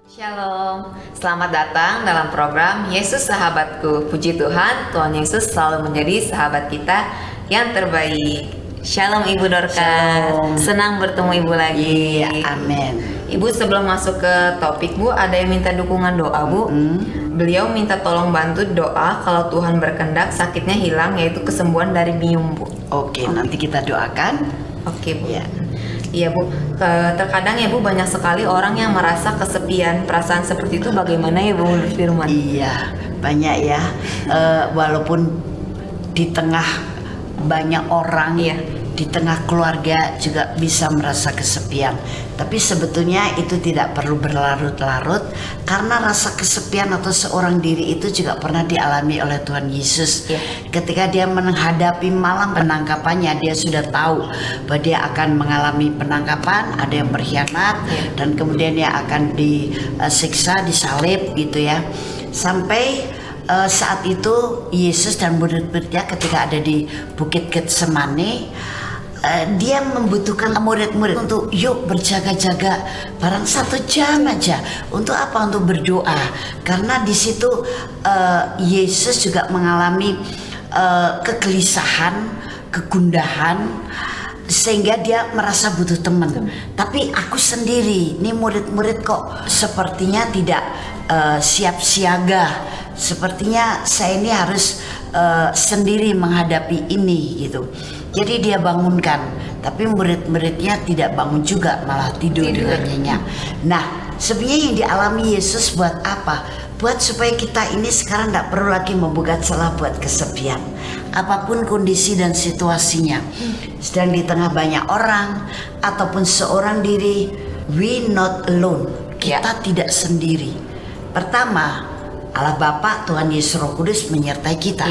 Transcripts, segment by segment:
Shalom, selamat datang dalam program Yesus Sahabatku. Puji Tuhan, Tuhan Yesus selalu menjadi sahabat kita yang terbaik. Shalom Ibu Dorcas, Shalom. senang bertemu Ibu lagi. Iya, amin. Ibu, sebelum masuk ke topik Bu, ada yang minta dukungan doa Bu. Beliau minta tolong bantu doa kalau Tuhan berkehendak sakitnya hilang, yaitu kesembuhan dari biung Bu. Oke, nanti kita doakan. Oke Bu. Ya. Iya Bu, terkadang ya Bu banyak sekali orang yang merasa kesepian. Perasaan seperti itu bagaimana ya Bu Firman? Iya, banyak ya. Walaupun di tengah banyak orang, Iya. di tengah keluarga juga bisa merasa kesepian. Tapi sebetulnya itu tidak perlu berlarut-larut, karena rasa kesepian atau seorang diri itu juga pernah dialami oleh Tuhan Yesus. Iya. Ketika dia menghadapi malam penangkapannya, dia sudah tahu bahwa dia akan mengalami penangkapan, ada yang berkhianat, dan kemudian dia akan disiksa, disalib gitu ya. Sampai saat itu Yesus dan murid-muridnya ketika ada di Bukit Getsemani, dia membutuhkan murid-murid untuk yuk berjaga-jaga barang 1 jam aja. Untuk apa? Untuk berdoa. Karena di situ Yesus juga mengalami kegelisahan, kegundahan, sehingga dia merasa butuh teman. Tapi aku sendiri, nih murid-murid kok sepertinya tidak siap siaga. Sepertinya saya ini harus sendiri menghadapi ini gitu. Jadi dia bangunkan, tapi murid-muridnya tidak bangun juga, malah tidur dengan nyenyak. Nah, sebenarnya yang dialami Yesus buat apa? Buat supaya kita ini sekarang tidak perlu lagi membuka celah buat kesepian. Apapun kondisi dan situasinya, sedang di tengah banyak orang ataupun seorang diri, we not alone. Kita tidak sendiri. Pertama, Allah Bapa, Tuhan Yesus Roh Kudus menyertai kita.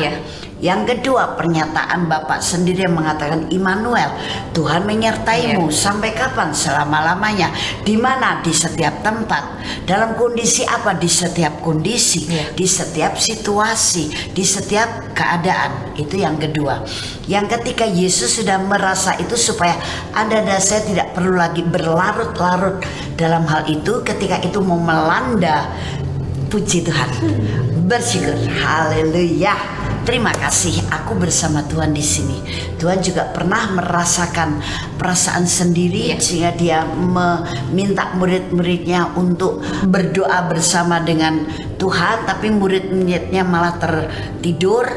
Yang kedua, pernyataan Bapa sendiri yang mengatakan Immanuel, Tuhan menyertaimu sampai kapan? Selama-lamanya. Di mana? Di setiap tempat. Dalam kondisi apa? Di setiap kondisi, di setiap situasi, di setiap keadaan. Itu yang kedua. Yang ketiga, Yesus sudah merasa itu supaya Anda dan saya tidak perlu lagi berlarut-larut dalam hal itu. Ketika itu mau melanda, puji Tuhan, bersyukur, haleluya. Terima kasih, aku bersama Tuhan di sini. Tuhan juga pernah merasakan perasaan sendiri, sehingga dia meminta murid-muridnya untuk berdoa bersama dengan Tuhan, tapi murid-muridnya malah tertidur.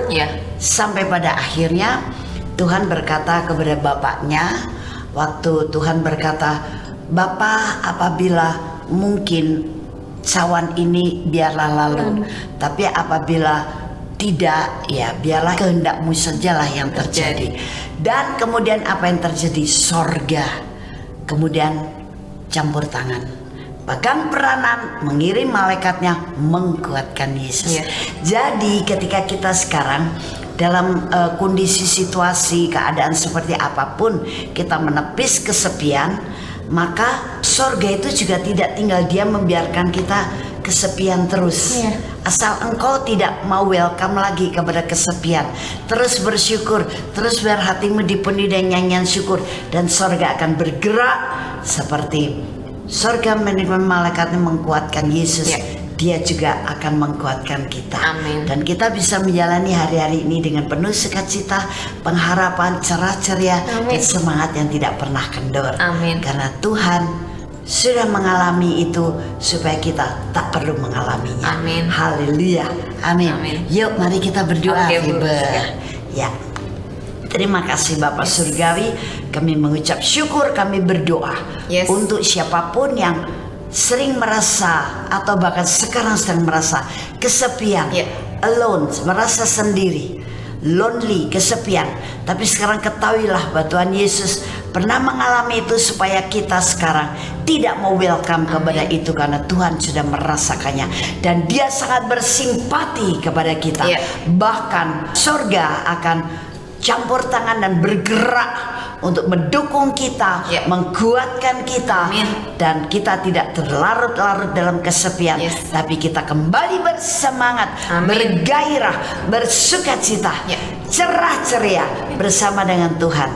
Sampai pada akhirnya Tuhan berkata kepada bapaknya, waktu Tuhan berkata, Bapa, apabila mungkin cawan ini biarlah lalu, tapi apabila tidak, ya biarlah kehendakmu sajalah yang terjadi. Dan kemudian apa yang terjadi? Sorga kemudian campur tangan, pegang peranan, mengirim malaikatnya menguatkan Yesus. Jadi ketika kita sekarang dalam kondisi situasi keadaan seperti apapun, kita menepis kesepian, maka sorga itu juga tidak tinggal diam membiarkan kita kesepian terus. Asal engkau tidak mau welcome lagi kepada kesepian, terus bersyukur, terus biar hatimu dipenuhi dengan nyanyian syukur, dan sorga akan bergerak seperti sorga menerima malaikatnya menguatkan Yesus. Dia juga akan menguatkan kita. Amin. Dan kita bisa menjalani hari-hari ini dengan penuh sukacita, pengharapan, cerah ceria, dan semangat yang tidak pernah kendor. Amin. Karena Tuhan sudah mengalami itu supaya kita tak perlu mengalaminya. Amin. Haleluya. Amin. Yuk mari kita berdoa. Ya. Terima kasih Bapak Surgawi, kami mengucap syukur, kami berdoa untuk siapapun yang sering merasa atau bahkan sekarang sedang merasa kesepian, alone, merasa sendiri, lonely, kesepian. Tapi sekarang ketahuilah bahwa Tuhan Yesus pernah mengalami itu supaya kita sekarang tidak mau welcome kepada itu, karena Tuhan sudah merasakannya dan Dia sangat bersimpati kepada kita. Bahkan surga akan campur tangan dan bergerak untuk mendukung kita, menguatkan kita, dan kita tidak terlarut-larut dalam kesepian, tapi kita kembali bersemangat, bergairah, bersukacita, cerah ceria bersama dengan Tuhan.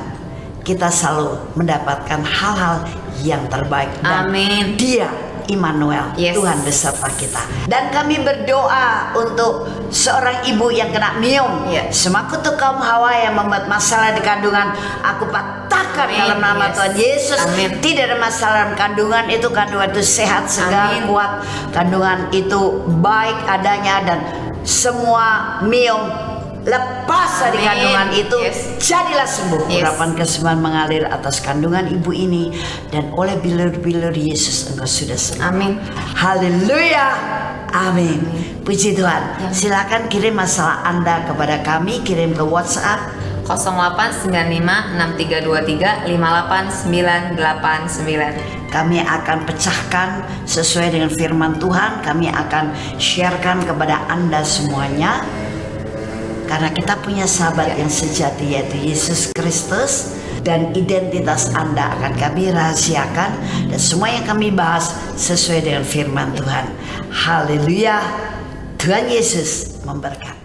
Kita selalu mendapatkan hal-hal yang terbaik, dan Dia Immanuel, Yes. Tuhan beserta kita. Dan kami berdoa untuk seorang ibu yang kena miom. Ya. Semakutu kaum Hawa yang membuat masalah di kandungan, aku patahkan Amin. dalam nama Yes. Tuhan Yesus. Amin. Tidak ada masalah dalam kandungan itu. Kandungan itu sehat, segar, Amin. kuat. Kandungan itu baik adanya, dan semua miom lepas dari Amin. kandungan itu. Yes. Jadilah sembuh. Yes. Urapan kesembuhan mengalir atas kandungan ibu ini, dan oleh bilur-bilur Yesus engkau sudah sembuh. Amin. Haleluya. Amin. Puji Tuhan. Ya. Silakan kirim masalah Anda kepada kami, kirim ke WhatsApp 089563235889. Kami akan pecahkan sesuai dengan firman Tuhan. Kami akan sharekan kepada Anda semuanya. Karena kita punya sahabat yang sejati, yaitu Yesus Kristus. Dan identitas Anda akan kami rahasiakan. Dan semua yang kami bahas sesuai dengan firman Tuhan. Haleluya. Tuhan Yesus memberkati.